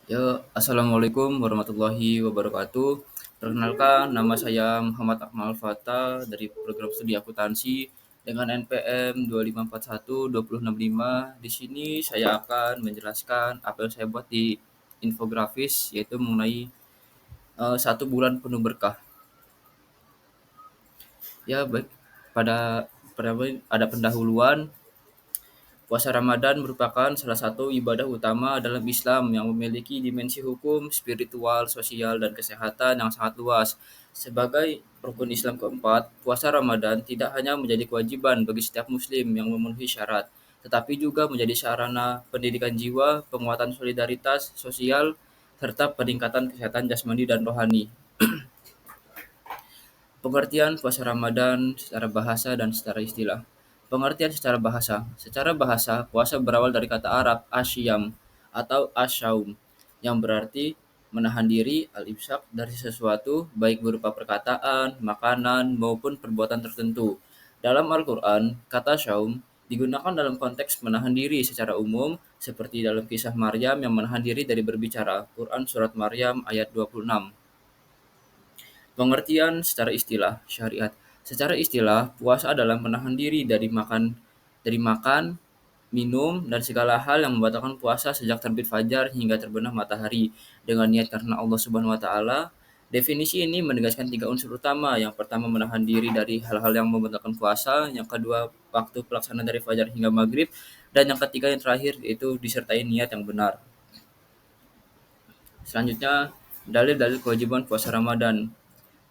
Ya, Assalamualaikum warahmatullahi wabarakatuh. Perkenalkan, nama saya Muhammad Akmal Fata dari program studi akuntansi dengan NPM 2541-2065. Di sini saya akan menjelaskan apa yang saya buat di infografis, yaitu mengenai 1 bulan penuh berkah. Ya, baik. Pada ada pendahuluan. Puasa Ramadan merupakan salah satu ibadah utama dalam Islam yang memiliki dimensi hukum, spiritual, sosial, dan kesehatan yang sangat luas. Sebagai rukun Islam keempat, puasa Ramadan tidak hanya menjadi kewajiban bagi setiap muslim yang memenuhi syarat, tetapi juga menjadi sarana pendidikan jiwa, penguatan solidaritas sosial, serta peningkatan kesehatan jasmani dan rohani. Pengertian puasa Ramadan secara bahasa dan secara istilah. Pengertian secara bahasa. Secara bahasa, puasa berawal dari kata Arab asyam atau asyaum yang berarti menahan diri al-imsak dari sesuatu baik berupa perkataan, makanan, maupun perbuatan tertentu. Dalam Al-Quran, kata syaum digunakan dalam konteks menahan diri secara umum seperti dalam kisah Maryam yang menahan diri dari berbicara. Quran Surat Maryam ayat 26. Pengertian secara istilah syariat. Secara istilah, puasa adalah menahan diri dari makan, minum, dan segala hal yang membatalkan puasa sejak terbit fajar hingga terbenam matahari dengan niat karena Allah Subhanahu wa taala. Definisi ini menegaskan 3 unsur utama. Yang pertama menahan diri dari hal-hal yang membatalkan puasa, yang kedua waktu pelaksanaan dari fajar hingga maghrib, dan yang ketiga yang terakhir yaitu disertai niat yang benar. Selanjutnya, dalil-dalil kewajiban puasa Ramadan.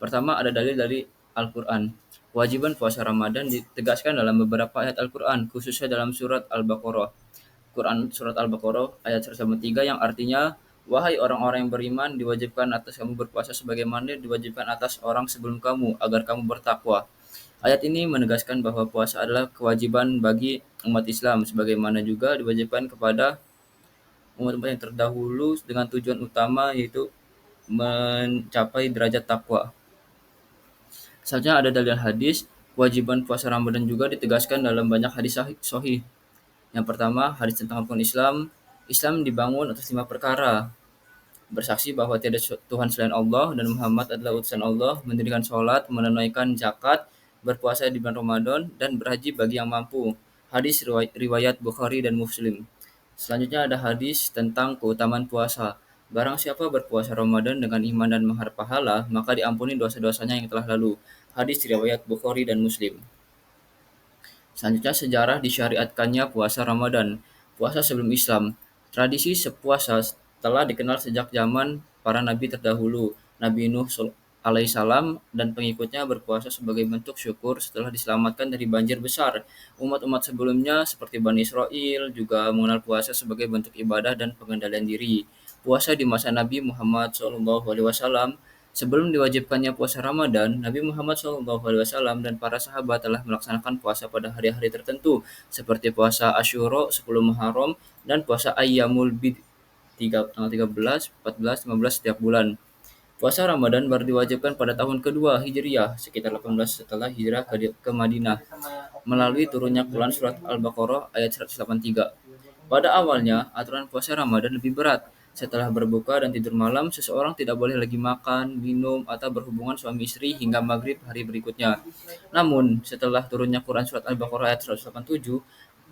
Pertama ada dalil dari Al-Quran. Kewajiban puasa Ramadan ditegaskan dalam beberapa ayat Al-Quran, khususnya dalam surat Al-Baqarah. Quran surat Al-Baqarah ayat 103 yang artinya, wahai orang-orang yang beriman, diwajibkan atas kamu berpuasa sebagaimana diwajibkan atas orang sebelum kamu, agar kamu bertakwa. Ayat ini menegaskan bahwa puasa adalah kewajiban bagi umat Islam, sebagaimana juga diwajibkan kepada umat-umat yang terdahulu dengan tujuan utama yaitu mencapai derajat takwa. Selanjutnya ada dalil hadis, kewajiban puasa Ramadan juga ditegaskan dalam banyak hadis sahih. Yang pertama, hadis tentang rukun Islam. Islam dibangun atas 5 perkara. Bersaksi bahwa tiada Tuhan selain Allah dan Muhammad adalah utusan Allah, mendirikan sholat, menunaikan zakat, berpuasa di bulan Ramadan, dan berhaji bagi yang mampu. Hadis riwayat Bukhari dan Muslim. Selanjutnya ada hadis tentang keutamaan puasa. Barang siapa berpuasa Ramadan dengan iman dan mengharap pahala, maka diampuni dosa-dosanya yang telah lalu. Hadis riwayat Bukhari dan Muslim. Selanjutnya sejarah disyariatkannya puasa Ramadan. Puasa sebelum Islam. Tradisi sepuasa telah dikenal sejak zaman para nabi terdahulu. Nabi Nuh alaihissalam dan pengikutnya berpuasa sebagai bentuk syukur setelah diselamatkan dari banjir besar. Umat-umat sebelumnya seperti Bani Israel juga mengenal puasa sebagai bentuk ibadah dan pengendalian diri. Puasa di masa Nabi Muhammad SAW. Sebelum diwajibkannya puasa Ramadan, Nabi Muhammad SAW dan para sahabat telah melaksanakan puasa pada hari-hari tertentu, seperti puasa Asyura 10 Muharram dan puasa Ayyamul Bid tanggal 13, 14, 15 setiap bulan. Puasa Ramadan baru diwajibkan pada tahun kedua Hijriah, sekitar 18 setelah hijrah ke Madinah, melalui turunnya Quran Surat Al-Baqarah ayat 183. Pada awalnya, aturan puasa Ramadan lebih berat. Setelah berbuka dan tidur malam, seseorang tidak boleh lagi makan, minum, atau berhubungan suami istri hingga maghrib hari berikutnya. Namun, setelah turunnya Quran Surat Al-Baqarah ayat 187,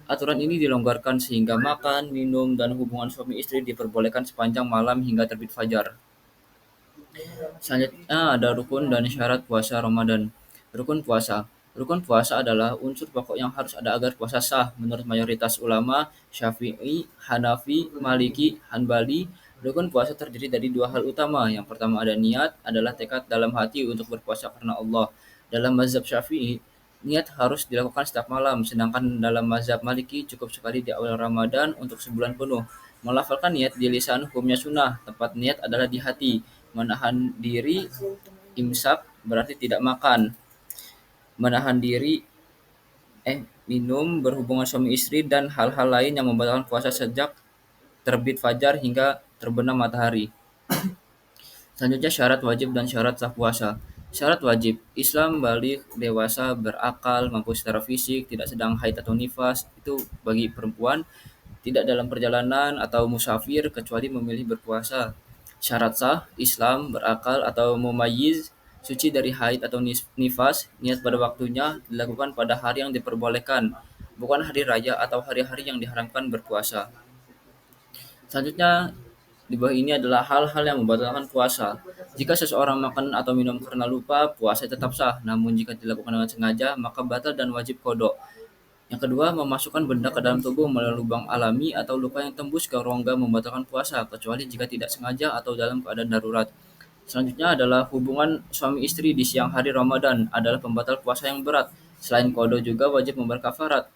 aturan ini dilonggarkan sehingga makan, minum, dan hubungan suami istri diperbolehkan sepanjang malam hingga terbit fajar. Selanjutnya ada rukun dan syarat puasa Ramadan. Rukun puasa. Rukun puasa adalah unsur pokok yang harus ada agar puasa sah menurut mayoritas ulama Syafi'i, Hanafi, Maliki, Hanbali. Rukun puasa terdiri dari 2 hal utama. Yang pertama ada niat, adalah tekad dalam hati untuk berpuasa karena Allah. Dalam mazhab Syafi'i, niat harus dilakukan setiap malam, sedangkan dalam mazhab Maliki cukup sekali di awal Ramadan untuk sebulan penuh. Melafalkan niat di lisan hukumnya sunnah, tempat niat adalah di hati. Menahan diri imsak berarti tidak makan. Menahan diri minum, berhubungan suami istri dan hal-hal lain yang membatalkan puasa sejak terbit fajar hingga terbenam matahari. Selanjutnya syarat wajib dan syarat sah puasa. Syarat wajib, Islam balik, dewasa, berakal, mampu secara fisik, tidak sedang haid atau nifas, itu bagi perempuan. tidak dalam perjalanan atau musafir kecuali memilih berpuasa. Syarat sah, Islam, berakal atau mumayyiz, suci dari haid atau nifas, niat pada waktunya, dilakukan pada hari yang diperbolehkan, bukan hari raya atau hari-hari yang diharamkan berpuasa. Selanjutnya, di bawah ini adalah hal-hal yang membatalkan puasa. Jika seseorang makan atau minum karena lupa, puasa tetap sah. Namun jika dilakukan dengan sengaja, maka batal dan wajib qada. Yang kedua, memasukkan benda ke dalam tubuh melalui lubang alami atau luka yang tembus ke rongga membatalkan puasa, kecuali jika tidak sengaja atau dalam keadaan darurat. Selanjutnya adalah hubungan suami istri di siang hari Ramadan adalah pembatal puasa yang berat. Selain qada juga wajib membayar kafarat.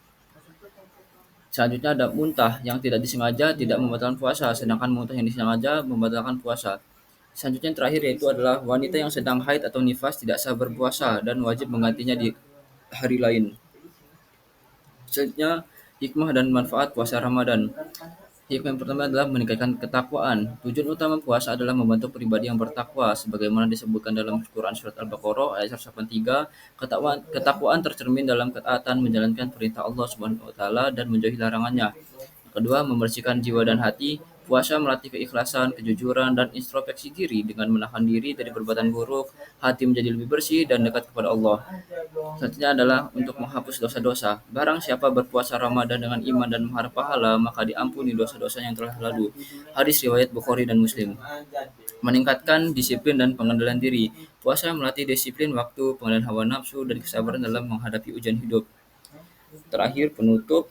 Selanjutnya ada muntah yang tidak disengaja tidak membatalkan puasa, sedangkan muntah yang disengaja membatalkan puasa. Selanjutnya yang terakhir yaitu adalah wanita yang sedang haid atau nifas tidak sah berpuasa dan wajib menggantinya di hari lain. Selanjutnya hikmah dan manfaat puasa Ramadan. Hikmah yang pertama adalah meningkatkan ketakwaan. Tujuan utama puasa adalah membantu pribadi yang bertakwa, sebagaimana disebutkan dalam Quran surat Al-Baqarah ayat 183. Ketakwaan tercermin dalam ketaatan menjalankan perintah Allah Subhanahu wa taala dan menjauhi larangannya. Kedua, membersihkan jiwa dan hati. Puasa melatih keikhlasan, kejujuran, dan introspeksi diri dengan menahan diri dari perbuatan buruk. Hati menjadi lebih bersih dan dekat kepada Allah. Selanjutnya adalah untuk menghapus dosa-dosa. Barang siapa berpuasa Ramadan dengan iman dan mengharap pahala, maka diampuni dosa-dosa yang telah lalu. Hadis riwayat Bukhari dan Muslim. Meningkatkan disiplin dan pengendalian diri. Puasa melatih disiplin waktu, pengendalian hawa nafsu, dan kesabaran dalam menghadapi ujian hidup. Terakhir, penutup.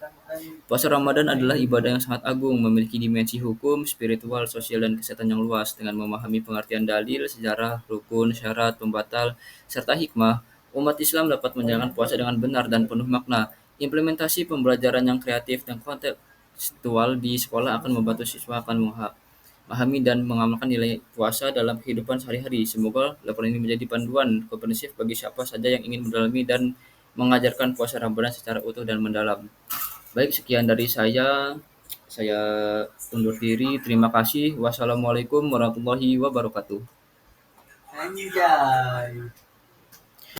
Puasa Ramadan adalah ibadah yang sangat agung, memiliki dimensi hukum, spiritual, sosial, dan kesehatan yang luas. Dengan memahami pengertian dalil, sejarah, rukun, syarat, pembatal, serta hikmah, umat Islam dapat menjalankan puasa dengan benar dan penuh makna. Implementasi pembelajaran yang kreatif dan kontekstual di sekolah akan membantu siswa akan memahami dan mengamalkan nilai puasa dalam kehidupan sehari-hari. Semoga laporan ini menjadi panduan komprehensif bagi siapa saja yang ingin mendalami dan mengajarkan puasa Ramadan secara utuh dan mendalam. Baik, sekian dari saya. Saya undur diri. Terima kasih. Wassalamualaikum warahmatullahi wabarakatuh. Anjay.